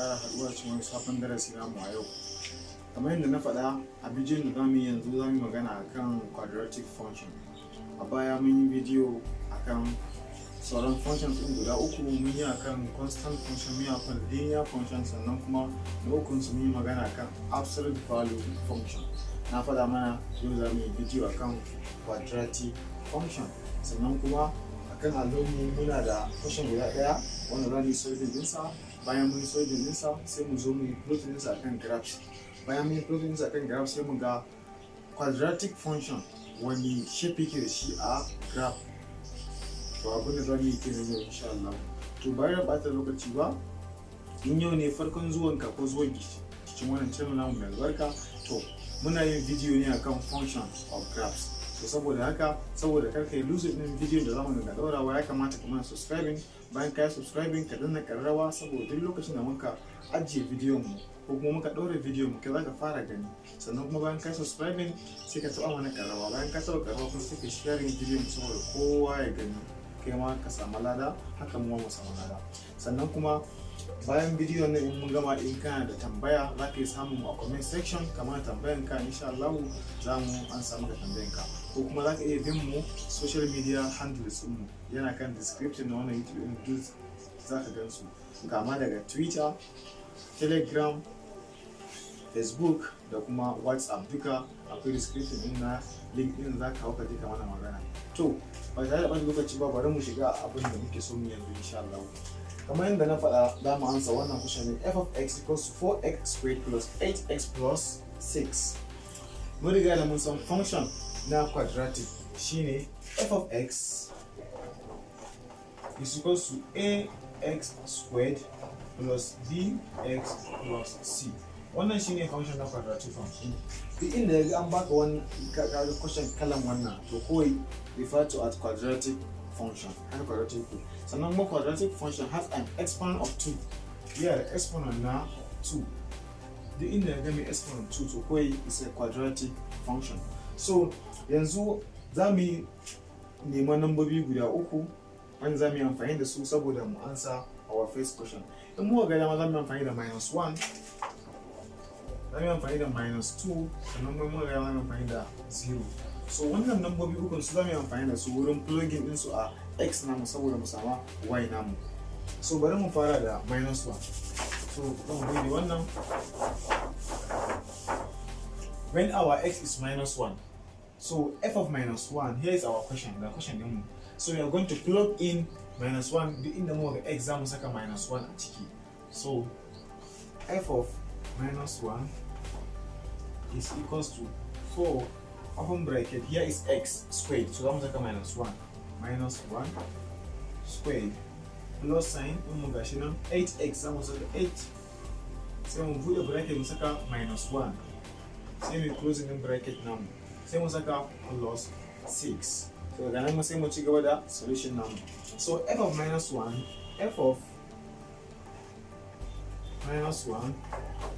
ƙara haɗuwa cikin wani sabon darasi namu a yau. Kamar yadda na faɗa a bidiyon da zamu yi yanzu, zamu yi magana akan quadratic function. A baya mun yi bidiyo akan sauran functions ɗin guda uku, mun yi akan constant function, mun yi akan linear function, sannan kuma na ukun su mun yi magana akan absolute value function. Na faɗa mana yau za mu yi bidiyo akan quadratic function, sannan kuma akan allomi muna da function guda ɗaya wanda za mu yi solving ɗinsa. Bayan mun yi solving ɗinsa sai mu zo mu yi plotting ɗinsa akan graphs. Bayan mun yi plotting ɗinsa akan graphs sai mu ga quadratic function wani shape yake da shi a graph. To abin da za mu yi kenan yau insha Allah. To bayan da ɓata lokaci ba, in yau ne farkon zuwanka ko zuwan cikin wannan channel namu mai albarka, to muna yin bidiyo ne akan functions of graphs. So saboda kar ka yi lose din bidiyon da zamu dinga daurawa, ya kamata ka mana subscribing. Bayan ka yi subscribing ka danna karrawa, saboda duk lokacin da muka ajiye bidiyon mu ko kuma muka daura bidiyon mu kai zaka fara gani. Sannan kuma bayan ka yi subscribing sai ka taɓa mana karrawa. Bayan ka taɓa karrawa kuma sai ka share bidiyon mu saboda kowa ya gani, kai ma ka samu lada, haka mu ma mu samu lada. Sannan kuma bayan bidiyon nan in mun gama, in kana da tambaya za ka yi samu a comment section kamar tambayan ka, insha Allah za mu ansa maka tambayan ka. Ko kuma za ka iya bin mu social media handles mu, yana kan description na wannan YouTube din, duk za ka gan su, kama daga Twitter, Telegram, Facebook da kuma WhatsApp, duka akwai description din na link din, za ka hau ka je ka mana magana. To ba tare da ɓata lokaci ba, bari mu shiga abin da muke so mu yanzu insha Allah. Kamar yadda na faɗa, za mu ansa wannan question ne: f of x equals to 4x squared plus 8x plus 6. Mun riga da mun san function na quadratic shine f of x is equals to ax squared plus bx plus c. Wannan shine function na quadratic function. Duk inda an baka wani question kalan wannan, to kawai refer to as quadratic function. And quadratic, sannan kuma quadratic function has an exponent of 2. Yeah, the exponent na 2. Duk inda ga mai exponent 2, to kawai is a quadratic function. So yanzu za mu yi neman nambobi guda uku wanda za mu yi amfani da su saboda mu ansa our first question. In muka ga dama za mu yi amfani da -1, za mu yi amfani da -2, sannan kuma muka ga dama za mu yi amfani da 0. So wannan nambobi uku su za mu yi amfani da su wurin plugging din su a x namu saboda mu sama y namu. So bari mu fara da -1. So zan goge wannan. When our x is -1, so f of -1, here is our question, the question din. So we are going to plug in -1 duk inda muka ga x za mu saka -1 a ciki. So f of -1 is equals to 4 open bracket, here is x squared, so za mu saka -1 squared plus sign din mu gashi nan 8x, za mu saka 8, sai mu bude bracket mu saka -1, sai mu closing din bracket namu, sai mu saka plus 6. So daga nan sai mu ci gaba da solution namu. So f of -1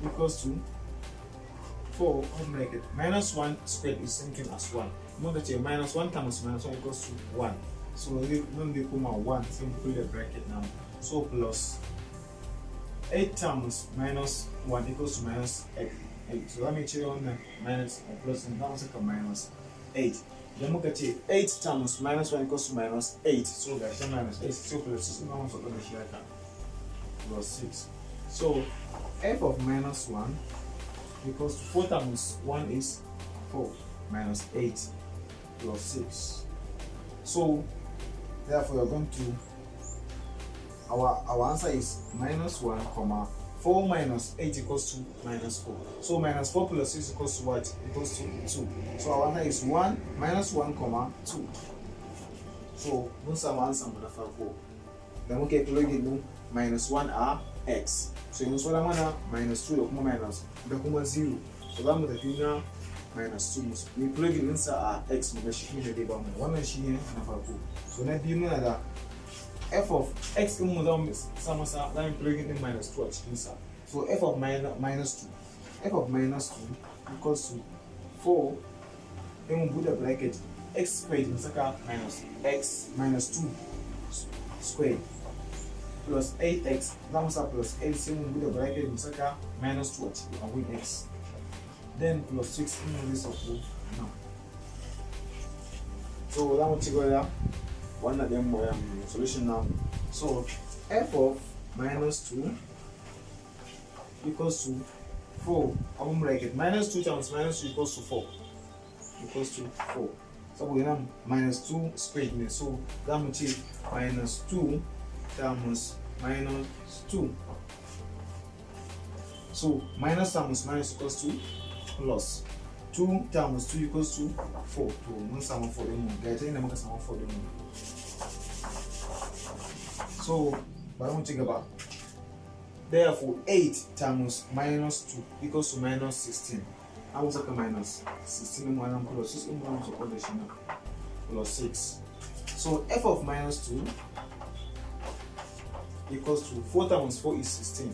equals to 4 open bracket, -1 squared is something as 1. Muka ce -1 times -1 equals to 1. So nan zai koma 1, sai mu kulle bracket namu. So plus 8 times -1 equals to -8. So za mu cire wannan minus a plus din, za mu saka -8. Idan muka ce 8 times -1 equals to -8, so ga shi -8, so plus 6 na musu da shi haka plus 6. So f of -1 equals to 4 times 1 is 4 -8 plus 6. So therefore you're going to our answer is -1, 4 minus 8 equals to -4. So -4 plus 6 equals to what? Equals to 2. So our answer is 1 -1, 2. So mun samu answer mu na farko da muke plugging din -1 a x. So yanzu da mana -2 da kuma 0. So za mu tafi na -2, mu plugging din sa a x mu ga shi ne dai ba mu. Wannan shine na farko. So na biyu muna da f of x din mu za mu sa masa line plugging din -2 a cikin sa. So f of -2 equals to 4, then mu bude bracket x squared mu saka -2 squared plus 8x za mu sa plus 8 sai mu bude bracket mu saka minus 2 a ciki a gun x, then plus 6 in zai sauko nan. So za mu ci gaba da wannan ɗin solution now. So f of minus 2 equals to 4 open bracket, minus 2 times minus 2 equals to 4, saboda nan minus 2 squared ne, so za mu ce minus 2 times minus 2, so minus times minus equals to plus, 2 times 2 equals to 4, to mun samu 4 din mu, ga ita inda muka samu 4 din mu. So bari mu ci gaba. Therefore 8 times minus 2 equals to minus 16. I will take a minus 16 in 1 plus 6 in 1 plus 6. So f of minus 2 equals to 4 times 4 is 16.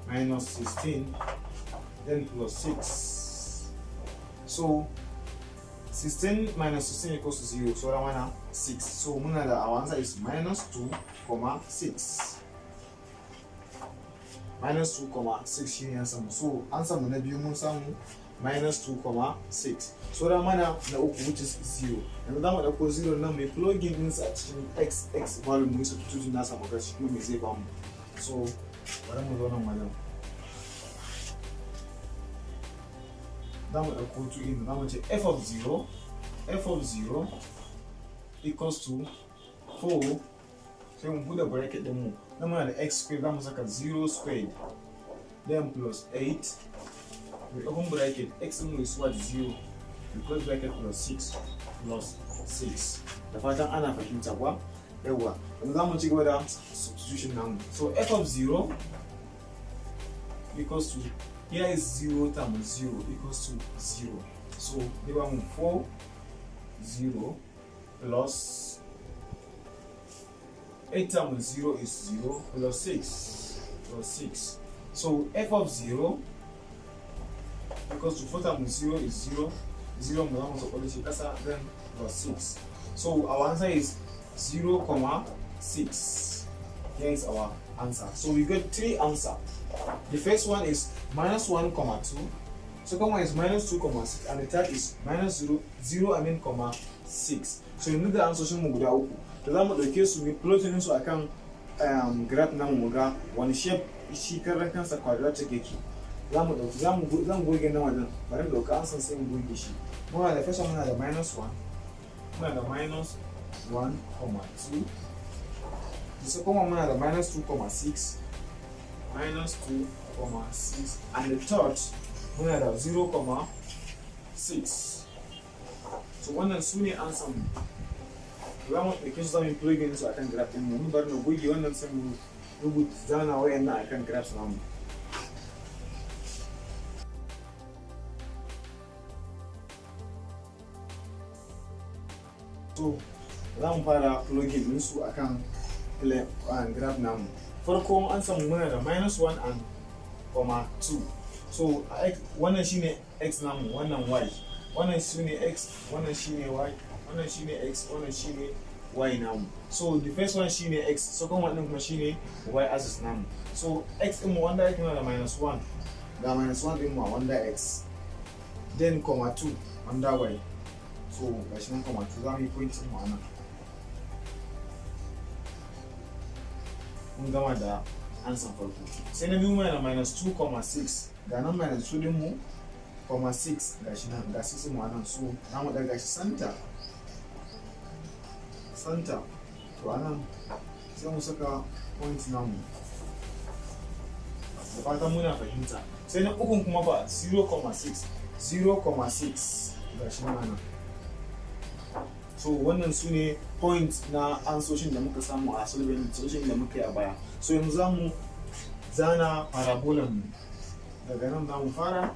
Minus 16, then plus 6. So 16 minus 16 equals to 0. So that one 6. So our answer is minus 2, 6. Minus 2, 6 shine answer mu. So answer mu na biyu mun samu minus 2, 6. So da mana na uku which is 0. Yanzu zamu dauko 0 nan mai plug in din sa cikin x value mu substitute na sa maka shi me zai ba mu. So bari mu zo nan wajen. Zamu dauko 2 in, zamu ce f of 0 equals to 4. Sai mu buɗe bracket din mu. Nan muna da x squared, zamu saka 0 squared, then plus 8. We open bracket, x din mu is what, 0. We close bracket plus 6 plus 6. Da fatan ana fahimta ba? Yawa. Yanzu zamu ci gaba da substitution namu. So f of 0 equals to, here is 0 times 0 equals to 0. So they were 4, 0 plus 8 times 0 is 0 plus 6. So f of 0 equals to 4 times 0 is 0. 0 then plus 6. So our answer is 0, 6. Here is our answer. So we got 3 answers. The first one is minus 1, 2. Second one is minus 2, 6. And the third is minus 0, 6. So you need the answer mu guda uku. Da za mu ɗauke su mu plotting su akan graph namu mu ga wani shape shi karan kansa quadratic yake. Zan goge nan wajen, bari mu ɗauka ansan sai mu goge shi. Muna da first one muna da minus 1. Muna da minus 1, 2. The second one muna da minus 2, 6. Minus 2, 6. And the third muna da 0, 6. So wannan su ne ansan mu. Za mu ɗauke su zamu plug in su akan graph ɗin mu. Mun bar mu goge wannan sai mu rubuta zana wayannan akan graph namu. So za mu fara plugging din su akan graph namu. Farko an samu muna da minus 1 and 2. So wannan shine x namu, wannan y. Wannan shine x, wannan shine y. Wannan shine x, wannan shine y namu. So the first one shine x, second one din kuma shine y axis namu. So x din mu wanda yake da minus 1. Ga minus 1 din mu wanda x. Then 2 wanda y. So gashi nan 2 za mu yi point din mu anan. Mun gama da answer farko. Sai na biyu mai da minus 2, 6. Ga nan minus 2 din mu 6 gashi nan, ga 6 mu anan. So za mu daga shi center. To anan sai mu saka point namu. Da fatan muna fahimta. Sai na ukun kuma ba 0,6 gashi nan anan. So wannan su ne point na ansoshin da muka samu a solution da muka yi a baya. So yanzu za mu zana parabolan mu. Daga nan za mu fara.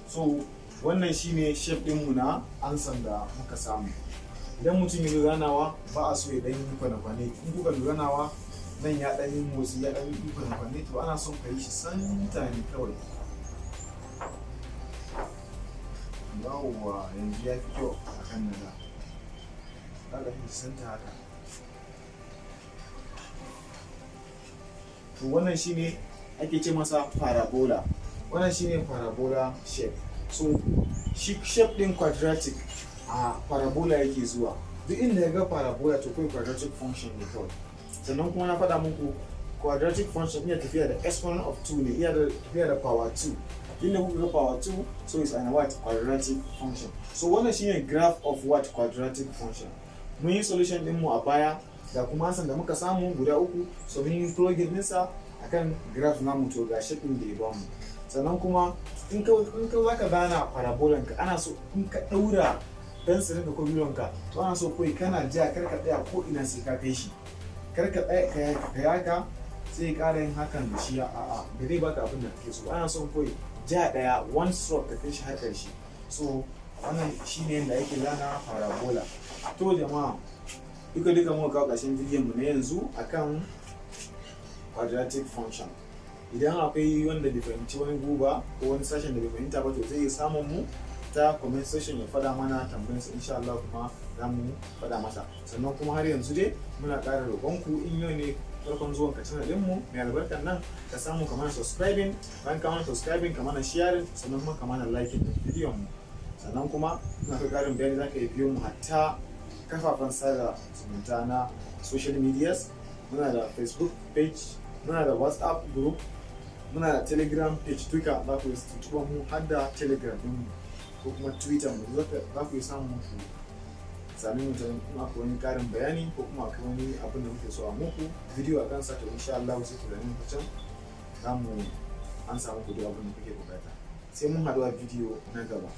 So wannan shine shape ɗinmu na ansan da muka samu. Idan mutum ya zanawa ba a so ya ɗan yi kwane-kwane. In kuka zanawa nan ya ɗan yi motsi ya ɗan yi kwane-kwane, to ana son ka yi shi santa ne kawai. yawwa yanzu ya fi kyau a kan na da. Kaga shi santa haka. To wannan shine ake ce masa parabola. Wannan shine parabola shape. So shi shape din quadratic a parabola yake zuwa. Duk inda ya ga parabola to kai quadratic function ne kawai. Sannan kuma na faɗa muku quadratic function iya tafiya da exponent of 2 ne, iya tafiya da power 2. Inda kuka ga power 2, so it's an what quadratic function. So wannan shine graph of what quadratic function. Mun yi solution din mu a baya da kuma ansan da muka samu guda uku, so mun yi plugin ɗinsa akan graph namu to ga shape din da ya bamu. Sannan kuma in ka zaka gana parabolan ka, ana so in ka daura pencil ka ko billon ka, to ana so kai kana ja kar ka tsaya ko ina sai ka kai shi. Kar ka tsaya ka yaka sai ka ƙara yin hakan da shi a'a ba zai baka abin da kake so. Ana so kai ja daya one stroke ka kai shi har ƙarshe. So wannan shine yadda ake zana parabola. To jama'a duka muka kawo ƙarshen bidiyon mu na yanzu akan quadratic function. Idan akwai wanda bai fahimci wani guba ko wani sashen da bai fahimta ba to zai iya samun mu ta comment section ya faɗa mana tambayarsa, insha Allah kuma za mu faɗa masa. Sannan kuma har yanzu dai muna ƙara roƙon ku in yau ne farkon zuwan ka channel din mu mai albarkar nan ka samu ka mana subscribing, bayan ka mana subscribing ka mana sharing, sannan kuma ka mana liking din bidiyon mu. Sannan kuma ina kai ƙarin bayani zaka yi biyo mu hatta kafafen sada zumunta na social medias. Muna da Facebook page, muna da WhatsApp group, muna da Telegram page, duka za ku tuntuɓa mu har da Telegram din mu ko kuma Twitter mu, za ku yi samun ku sami mu kuma akwai wani karin bayani ko kuma akwai wani abin da muke so a muku video a kansa, to insha Allah sai ku zame mu can za mu an samu ku duk abin da kuke bukata. Sai mun haɗu a video na gaba.